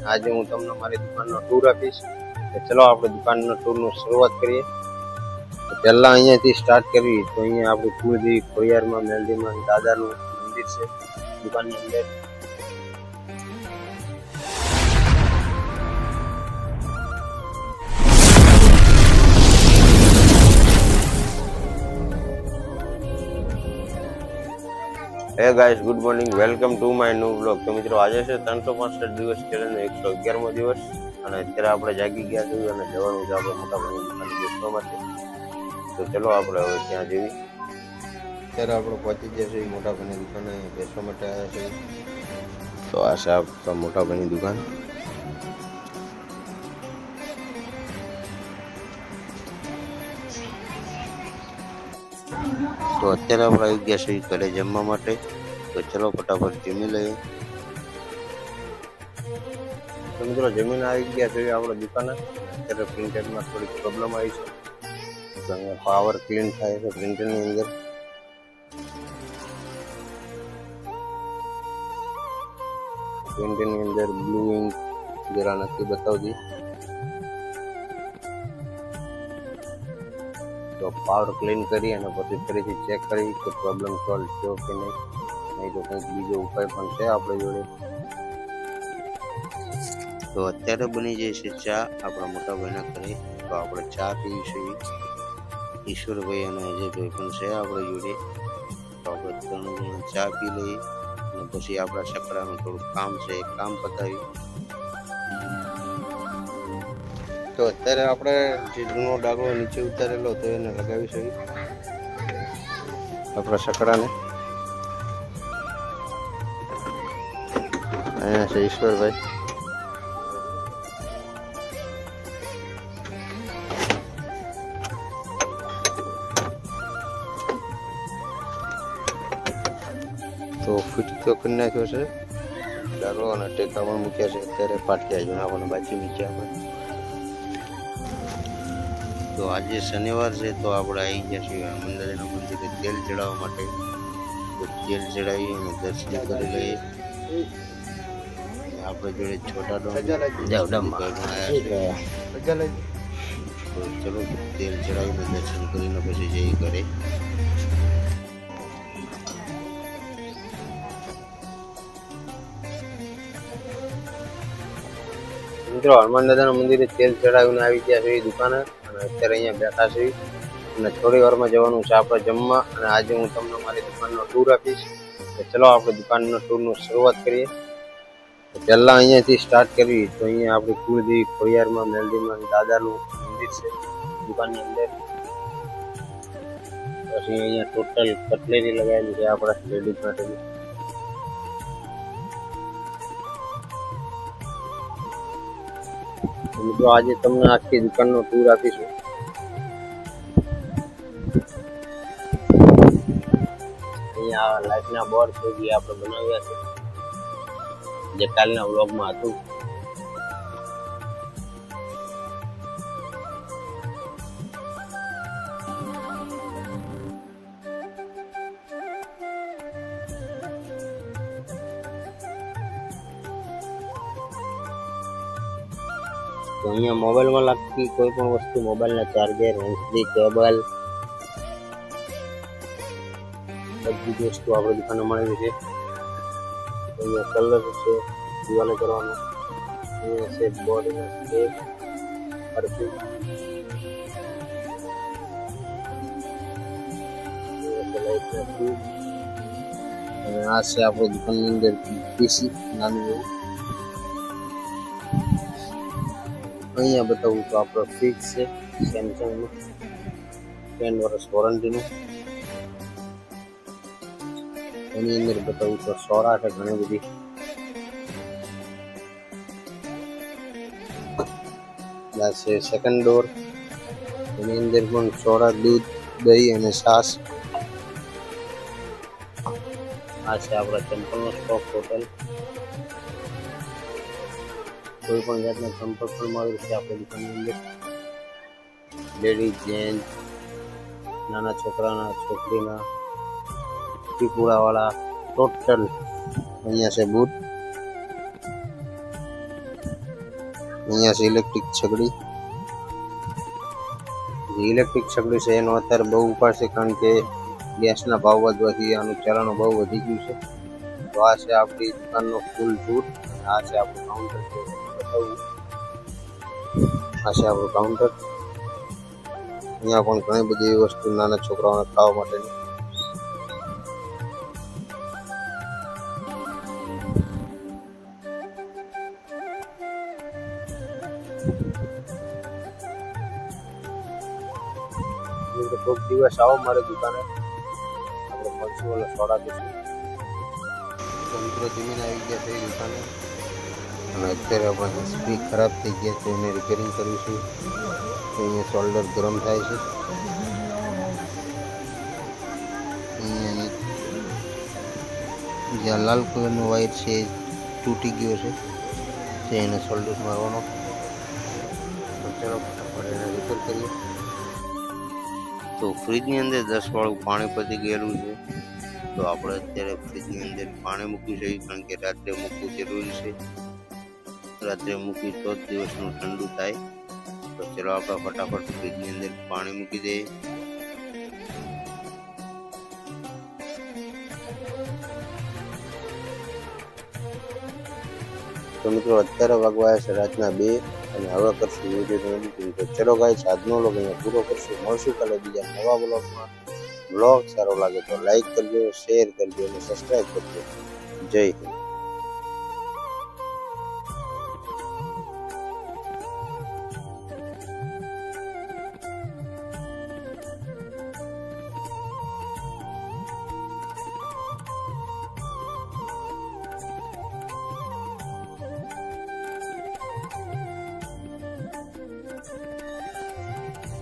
આજે હું તમને મારી દુકાનનો ટૂર આપીશ. તો ચલો આપણે દુકાનનો ટૂરની શરૂઆત કરીએ. પહેલા અહીંયાથી સ્ટાર્ટ કરવી તો અહીંયા આપણી કુળદેવી ખોડિયારમાં મેલડીમાં દાદાનું મંદિર છે દુકાનની અંદર. હે guys, good morning, welcome to my new blog. તો મિત્રો, આજે છે 365 દિવસ ચેલેન્જનો 111મો દિવસ અને અત્યારે આપણે જાગી ગયા છીએ અને જવાનું છે આપણે મોટા ભાઈની દુકાને બેસવા માટે. તો ચલો આપણે હવે ત્યાં જઈએ. અત્યારે આપણે પહોંચી ગયા છીએ મોટા ભાઈની દુકાને બેસવા માટે આવ્યા છીએ. તો આ છે આપણા મોટા ભાઈની દુકાન. તો અત્યારે આપણે આવી ગયા છીએ ઘરે જમવા માટે. તો ચલો ફટાફટ જમી લઈએ. તો મિત્રો, જમીન આવી ગયા છે આપણે દુકાને. અત્યારે પ્રિન્ટરમાં થોડીક પ્રોબ્લેમ આવી છે તો અહીંયા પાવર ક્લીન થાય છે પ્રિન્ટરની અંદર. પ્રિન્ટરની અંદર બ્લુ ઇંક જરા નથી બતાવતી. તો પાવર ક્લીન કરી અને પછી ફરીથી ચેક કરી કે પ્રોબ્લેમ સોલ્વ થયો કે નહીં તો કંઈક બીજો ઉપાય પણ છે આપણી જોડે. તો અત્યારે બની જાય છે ચા આપણા મોટા ભાઈના ઘરે. તો આપણે ચા પીવી છીએ. ઈશ્વરભાઈ અને અજયભાઈ પણ છે આપણી જોડે. તો આપણે 3 જણા ચા પી લઈએ અને પછી આપણા છકડાનું થોડું કામ છે એ કામ પતાવી. તો અત્યારે આપણે જે જૂનો ડાઘો નીચે ઉતારેલો તો એને લગાવી શકીએ આપણા છકડાને. અહીંયા છે ઈશ્વરભાઈ. તો ફિટ તો કરી નાખ્યો છે ડાઘો અને ટેકા પણ મૂક્યા છે. અત્યારે પાટિયા જૂના બાજુ નીચે આપણે. તો આજે શનિવાર છે તો આપણે આવી ગયા છીએ મંદિરના મંદિરે તેલ ચડાવવા માટે. તો તેલ ચડાવી અને દર્શન કરી લઈએ. આપણે જોડે છોટા ડોમ તો ચલો તેલ ચડાવીને દર્શન કરીને પછી જઈએ ઘરે. મિત્રો, હનુમાન દાદાના મંદિરે તેલ ચડાવીને આવી ગયા છે દુકાને અને અત્યારે અહીંયા બેઠા છે અને થોડી વારમાં જવાનું છે આપણે જમવા. અને આજે હું તમને મારી દુકાનનો ટૂર આપીશ. તો ચલો આપણે દુકાનનો ટૂરની શરૂઆત કરીએ. પહેલા અહીંયાથી સ્ટાર્ટ કરવી તો અહીંયા આપણી કુળદેવી ખોડિયારમાં મેલડીમાં દાદાનું મંદિર છે દુકાનની અંદર. પછી અહીંયા ટોટલ કટલેરી લગાવેલી છે આપણા લેડીઝ માટેની. મિત્રો, આજે તમને આખી દુકાનનો ટૂર આપીશું. અહીંયા લાઈટના બોર્ડ છે જે આપણે બનાવ્યા છે જે કાલના વ્લોગમાં હતું. તો અહીંયા મોબાઈલમાં લાગતી કોઈ પણ વસ્તુ, મોબાઈલના ચાર્જર, હેન્ડફ્રી, કેબલ, બધી જ વસ્તુ આપણી દુકાને મળેલી છે. અહીંયા કલર છે દિવાલે કરવાનો. અહીંયા છે બોડીનો સ્પ્રે, પરફ્યુમ, અને આ છે આપણી દુકાનની અંદર પીસી નાનું એવું. અહીંયા બતાવું તો આપણો ફ્રીજ છે સેમસંગનું 10 વર્ષ વોરંટીનું. એની અંદર બતાવું તો સોડા છે ઘણી બધી. આ છે સેકન્ડ ડોર. એની અંદર પણ સોડા, દૂધ, દહીં અને છાશ. આ છે આપણા ચંપલનો સ્ટોક ટોટલ. કોઈ પણ જાતના ચંપલ પણ મળે છે આપણી દુકાનની અંદર. લેડીઝ, જેન્ટ્સ, નાના છોકરાના, છોકરીના, પીપુડાવાળા ટોટલ અહીંયા છે બૂટ. અહીંયા છે ઇલેક્ટ્રિક છગડી. જે ઇલેક્ટ્રિક છગડી છે એનો અત્યારે બહુ ઉપાડ છે, કારણ કે ગેસના ભાવ વધવાથી આનું ચલણો બહુ વધી ગયું છે. તો આ છે આપણી દુકાનનો ફૂલ ટૂર. આ છે આપણું કાઉન્ટર. આ છે આપણું કાઉન્ટર. અહીંયા પણ ઘણી બધી વસ્તુ નાના છોકરાઓને ખાવા માટેની. કોઈક દિવસ આવો મારી દુકાને, આપણે મળશું એટલે સોડા પીશું. તો મિત્રો જમીન આવી ગયા છે દુકાને, અને અત્યારે આપણે સ્પીક ખરાબ થઈ ગયા છે, એને રિપેરિંગ કરીશું. તો અહીંયા શોલ્ડર ગરમ થાય છે. અહીંયા જ્યાં લાલ કલરનો વાયર છે એ તૂટી ગયો છે, એને શોલ્ડર મારવાનો. તો ચાલો ફટાફટ એને રિપેર કરીએ. તો ફ્રીજની અંદર 10 વાળું પાણી પતી ગયેલું છે. તો આપણે અત્યારે ફ્રીજની અંદર પાણી મૂક્યું છે, કારણ કે રાત્રે મૂકવું જરૂરી છે. રાત્રે મૂકી તો જ દિવસનું ઠંડુ થાય. તો ચલો આપણે ફટાફટ ફ્રીજની અંદર પાણી મૂકી દઈએ. તો મિત્રો અત્યારે વાગવા છે રાતના 2, અને હવે કરશું વિડીયો એડિટિંગ. તો ચલો ગાઈસ, આજનો વ્લોગ અહીંયા પૂરો કરશું. મળશું કાલે બીજા નવા વ્લોગમાં. વ્લોગ સારો લાગે તો લાઈક કરજો, શેર કરજો અને સબસ્ક્રાઈબ કરજો. જય હિન્દ.